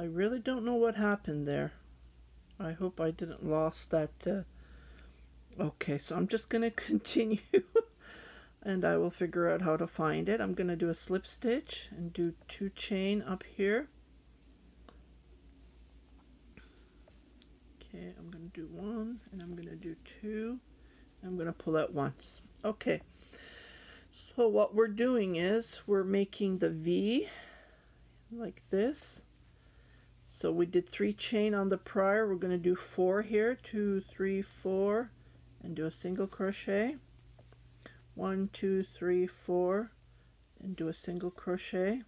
I really don't know what happened there. I hope I didn't lost that. Okay, so I'm just gonna continue and I will figure out how to find it. I'm gonna do a slip stitch and do 2 chain up here. Okay, I'm gonna do 1 and I'm gonna do 2. I'm gonna pull out once. Okay, so what we're doing is we're making the V like this. So we did 3 chain on the prior. We're going to do 4 here, 2, 3, 4, and do a single crochet. 1, 2, 3, 4, and do a single crochet.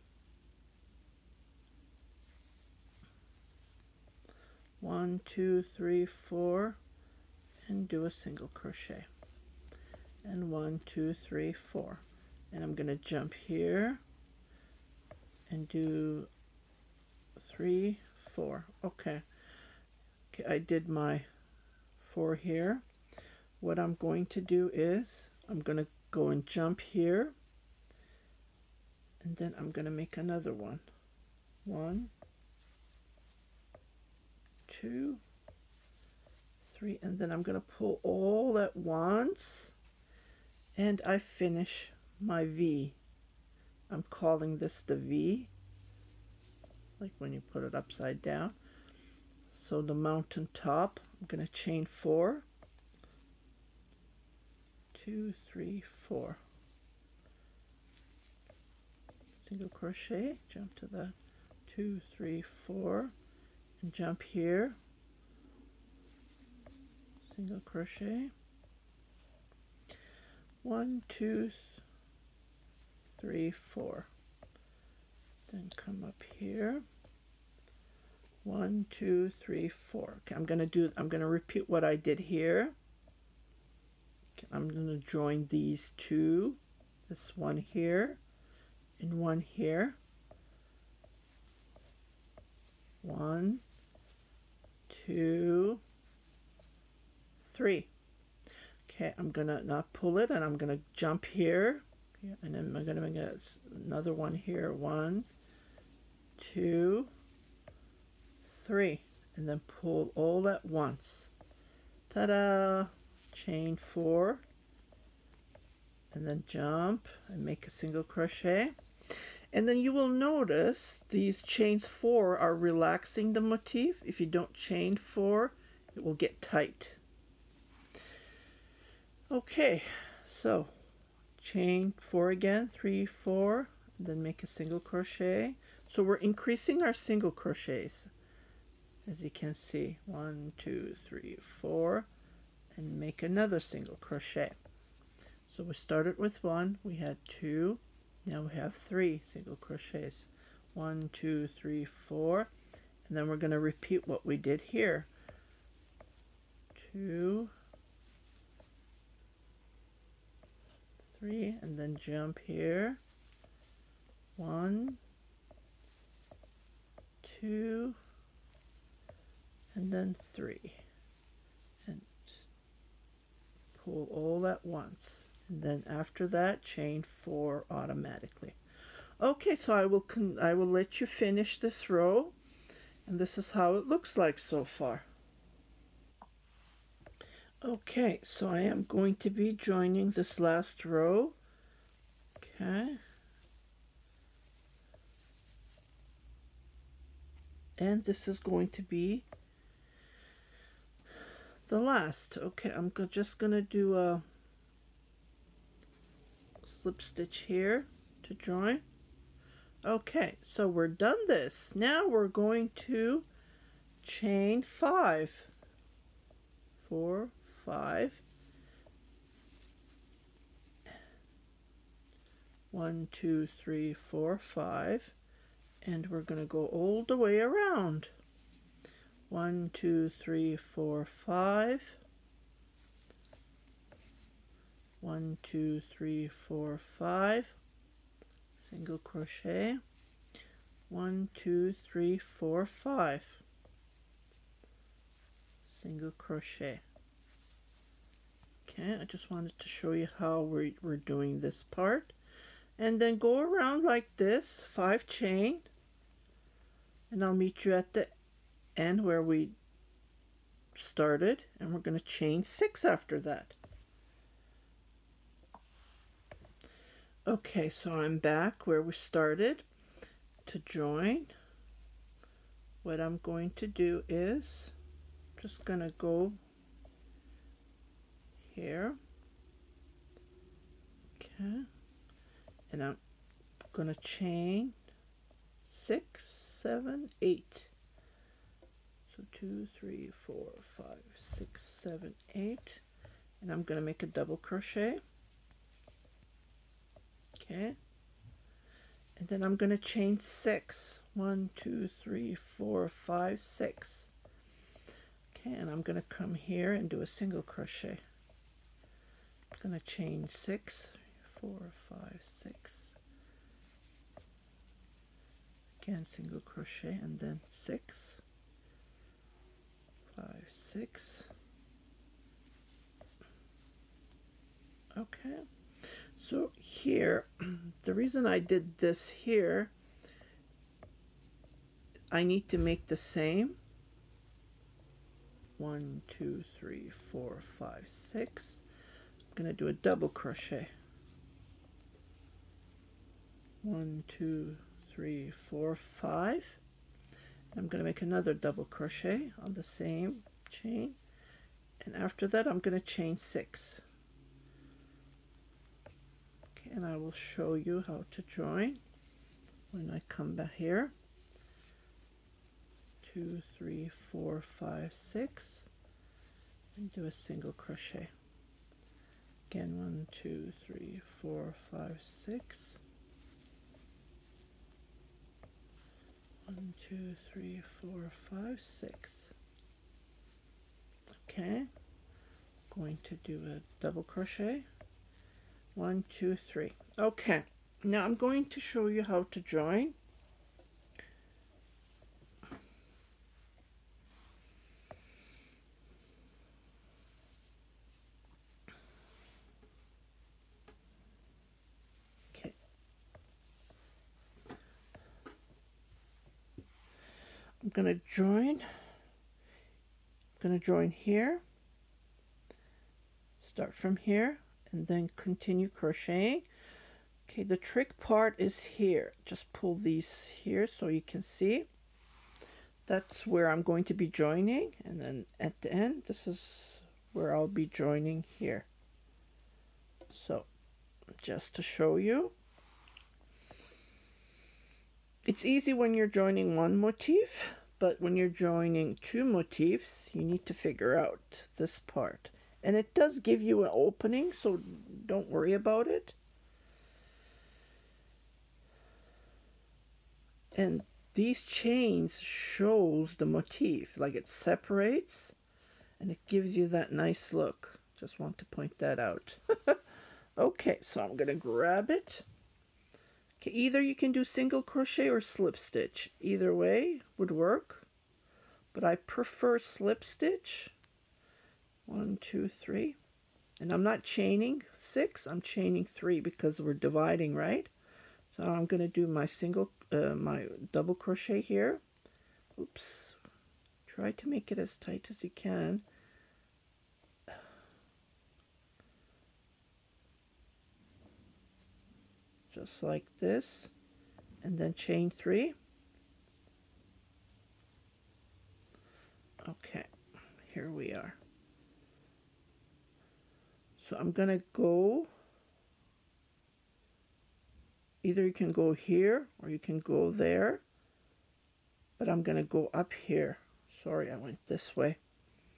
1, 2, 3, 4, and do a single crochet. And 1, 2, 3, 4. And I'm going to jump here and do 3, 4. Okay, I did my 4 here. What I'm going to do is I'm going to go and jump here, and then I'm going to make another one. 1, 2, 3, and then I'm going to pull all at once, and I finish my V. I'm calling this the V, like when you put it upside down. So the mountain top, I'm going to chain 4, 2, 3, 4, single crochet, jump to that, 2, 3, 4, and jump here, single crochet, 1, 2, 3, 4, then come up here, 1, 2, 3, 4. Okay, I'm gonna repeat what I did here. Okay, I'm gonna join these 2, this one here and one here. 1, 2, 3. Okay, I'm gonna not pull it, and I'm gonna jump here, and then I'm gonna make another one here. 1, 2, 3, and then pull all at once. Ta-da! Chain 4, and then jump and make a single crochet. And then you will notice these chains 4 are relaxing the motif. If you don't chain 4, it will get tight. Okay, so chain 4 again, 3, 4, and then make a single crochet. So we're increasing our single crochets, as you can see. 1, 2, 3, 4, and make another single crochet. So we started with 1, we had 2, now we have 3 single crochets. 1, 2, 3, 4, and then we're going to repeat what we did here. 2, 3, and then jump here. 1, 2, and then 3, and pull all at once, and then after that chain 4 automatically. Okay, so I will let you finish this row, and this is how it looks like so far. Okay, so I am going to be joining this last row. Okay, and this is going to be the last. Okay, I'm just gonna do a slip stitch here to join. Okay, so we're done this. Now we're going to chain 5, 4, 5, 1, 2, 3, 4, 5, and we're going to go all the way around. 1, 2, 3, 4, 5, 1, 2, 3, 4, 5, single crochet, 1, 2, 3, 4, 5, single crochet. Okay, I just wanted to show you how we're doing this part. And then go around like this, 5 chain, and I'll meet you at the end where we started, and we're going to chain 6 after that. Okay, so I'm back where we started. To join, what I'm going to do is just going to go here, okay, and I'm going to chain 6, 7, 8. So 2, 3, 4, 5, 6, 7, 8, and I'm going to make a double crochet. Okay, and then I'm going to chain 6. 1, 2, 3, 4, 5, 6. Okay, and I'm going to come here and do a single crochet. I'm going to chain 6, 4, 5, 6. Again, single crochet, and then 6, 5, 6. Okay, so here, the reason I did this here, I need to make the same. 1, 2, 3, 4, 5, 6. I'm going to do a double crochet. 1, 2, 3, 4, 5. I'm going to make another double crochet on the same chain, and after that I'm going to chain 6. Okay, and I will show you how to join when I come back here. 2, 3, 4, 5, 6, and do a single crochet. Again, 1, 2, 3, 4, 5, 6. 1, 2, 3, 4, 5, 6. Okay, going to do a double crochet. 1, 2, 3. Okay, now I'm going to show you how to join. Okay, I'm going to join. Going to join here, start from here, and then continue crocheting. Okay, the trick part is here. Just pull these here so you can see. That's where I'm going to be joining, and then at the end, this is where I'll be joining here. So, just to show you, it's easy when you're joining one motif, but when you're joining 2 motifs, you need to figure out this part. And it does give you an opening, so don't worry about it. And these chains shows the motif, like it separates, and it gives you that nice look. Just want to point that out. Okay, so I'm going to grab it. Okay, either you can do single crochet or slip stitch. Either way would work, but I prefer slip stitch. 1, 2, 3, and I'm not chaining 6. I'm chaining 3 because we're dividing, right? So I'm going to do my my double crochet here. Oops! Try to make it as tight as you can. Just like this, and then chain 3. Okay, here we are. So I'm gonna go, either you can go here or you can go there, but I'm gonna go up here. Sorry, I went this way.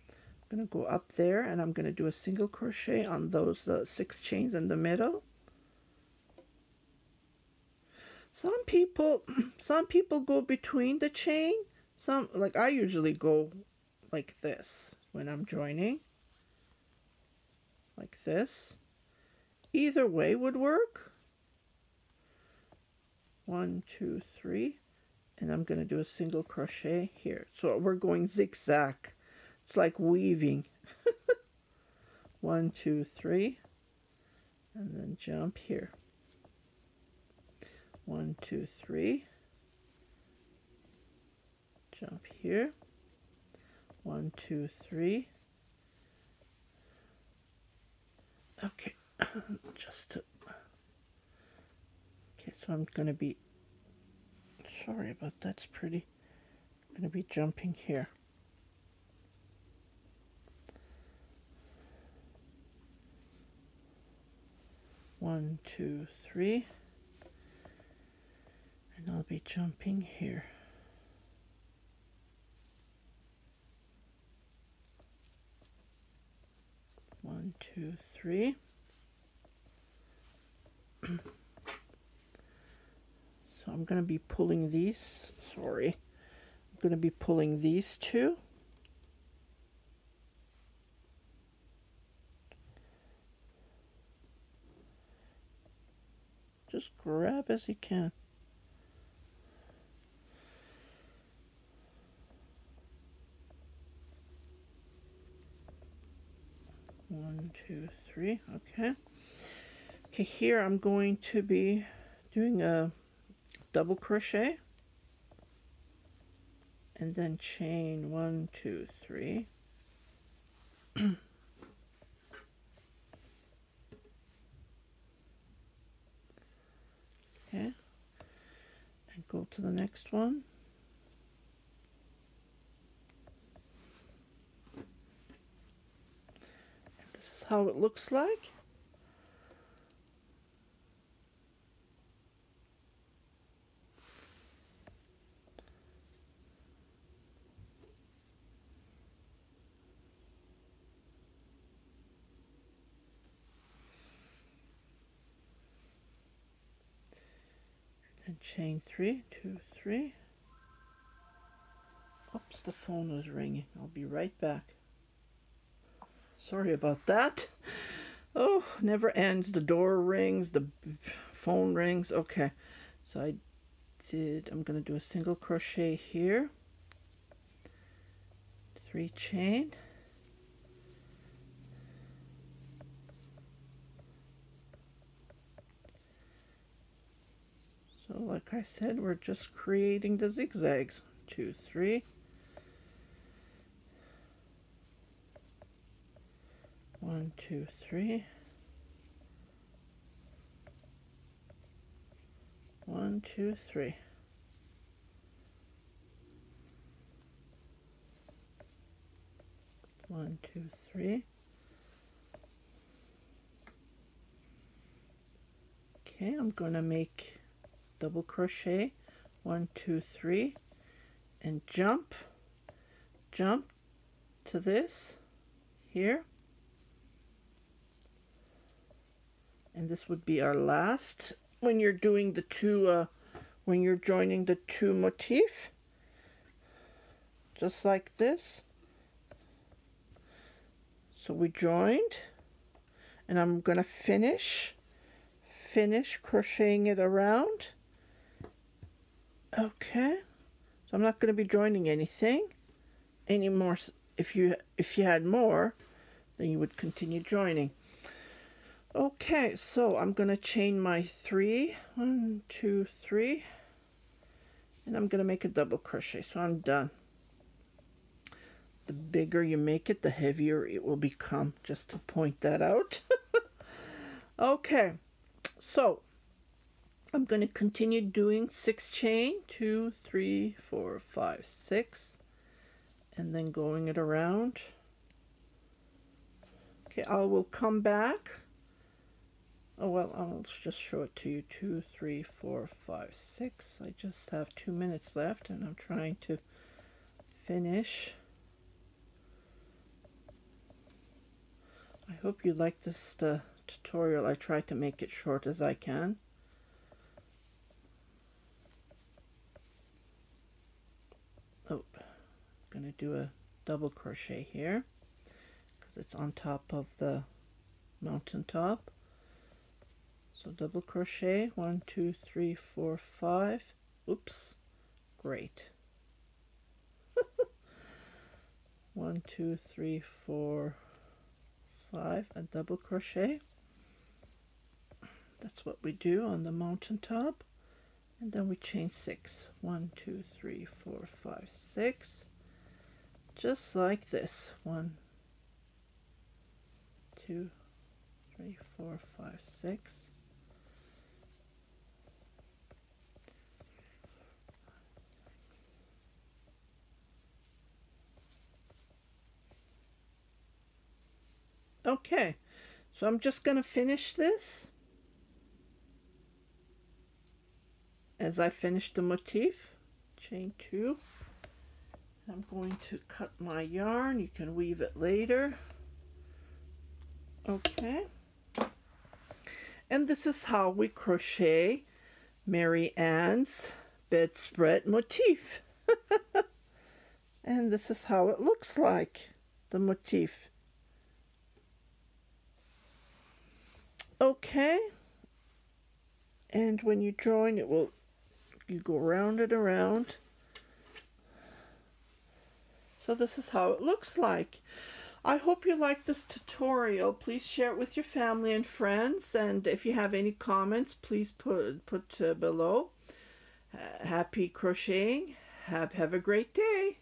I'm gonna go up there, and I'm gonna do a single crochet on those 6 chains in the middle. Some people go between the chain. Some, like I usually go like this when I'm joining. Like this. Either way would work. 1, 2, 3, and I'm going to do a single crochet here. So we're going zigzag. It's like weaving. 1, 2, 3, and then jump here. 1, 2, 3, here. 1, 2, 3. Okay, just to, okay, so I'm going to be, sorry about that's pretty, I'm going to be jumping here. One, 2, 3, and I'll be jumping here. One, 2, 3. So I'm going to be pulling these, sorry, I'm going to be pulling these two. Just grab as you can. One, 2, 3, okay. Okay, here I'm going to be doing a double crochet and then chain 1, 2, 3. Okay, and go to the next one. And this is how it looks like. And chain 3, 2, 3. Oops, the phone was ringing. I'll be right back. Sorry about that. Oh, never ends. The door rings, the phone rings. Okay, so I'm going to do a single crochet here. 3 chain. So like I said, we're just creating the zigzags. 2, 3. 1, 2, 3. 1, 2, 3. 1, 2, 3. Okay, I'm going to make double crochet 1, 2, 3 and jump to this here, and this would be our last when you're doing the two when you're joining the two motif, just like this. So we joined, and I'm going to finish crocheting it around. Okay, so I'm not going to be joining anything anymore. If you had more, then you would continue joining. Okay, so I'm going to chain my 3, 1, 2, 3, and I'm going to make a double crochet. So I'm done. The bigger you make it, the heavier it will become, just to point that out. Okay, so I'm going to continue doing 6 chain, 2, 3, 4, 5, 6, and then going it around. Okay, I will come back. Oh, well, I'll just show it to you. 2, 3, 4, 5, 6. I just have 2 minutes left, and I'm trying to finish. I hope you like this tutorial. I try to make it short as I can. Oh, I'm going to do a double crochet here because it's on top of the mountaintop. So double crochet 1, 2, 3, 4, 5. Oops, great. 1, 2, 3, 4, 5, a double crochet. That's what we do on the mountaintop. And then we chain 6. 1, 2, 3, 4, 5, 6. just like this. 1, 2, 3, 4, 5, 6. Okay, so I'm just going to finish this as I finish the motif. Chain 2. I'm going to cut my yarn. You can weave it later. Okay. And this is how we crochet Marian's bedspread motif. And this is how it looks like, the motif. Okay. And when you join, it will, you go round and around. So this is how it looks like. I hope you like this tutorial. Please share it with your family and friends. And if you have any comments, please put below. Happy crocheting. Have a great day.